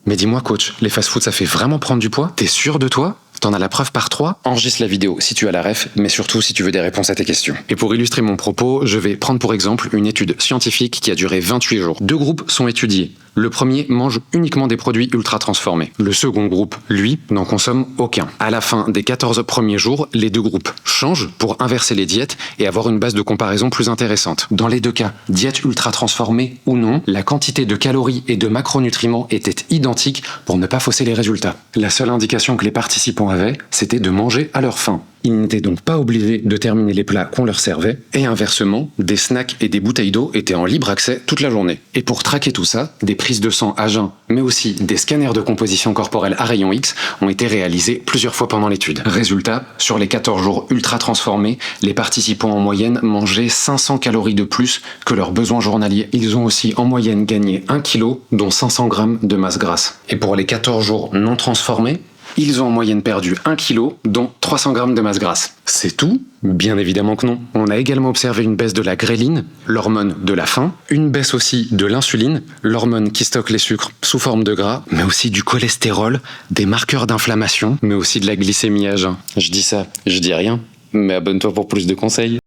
Mais dis-moi coach, les fast-foods ça fait vraiment prendre du poids? T'es sûr de toi? T'en as la preuve par 3? Enregistre la vidéo si tu as la ref, mais surtout si tu veux des réponses à tes questions. Et pour illustrer mon propos, je vais prendre pour exemple une étude scientifique qui a duré 28 jours. 2 groupes sont étudiés. Le premier mange uniquement des produits ultra transformés. Le second groupe, lui, n'en consomme aucun. À la fin des 14 premiers jours, les 2 groupes changent pour inverser les diètes et avoir une base de comparaison plus intéressante. Dans les 2 cas, diète ultra transformée ou non, la quantité de calories et de macronutriments était identique pour ne pas fausser les résultats. La seule indication que les participants avaient, c'était de manger à leur faim. Ils n'étaient donc pas obligés de terminer les plats qu'on leur servait, et inversement, des snacks et des bouteilles d'eau étaient en libre accès toute la journée. Et pour traquer tout ça, des prises de sang à jeun, mais aussi des scanners de composition corporelle à rayon X ont été réalisés plusieurs fois pendant l'étude. Résultat, sur les 14 jours ultra transformés, les participants en moyenne mangeaient 500 calories de plus que leurs besoins journaliers. Ils ont aussi en moyenne gagné 1 kg, dont 500 grammes de masse grasse. Et pour les 14 jours non transformés, ils ont en moyenne perdu 1 kg, dont 300 grammes de masse grasse. C'est tout? Bien évidemment que non. On a également observé une baisse de la gréline, l'hormone de la faim, une baisse aussi de l'insuline, l'hormone qui stocke les sucres sous forme de gras, mais aussi du cholestérol, des marqueurs d'inflammation, mais aussi de la glycémie à jeun. Je dis ça, je dis rien, mais abonne-toi pour plus de conseils.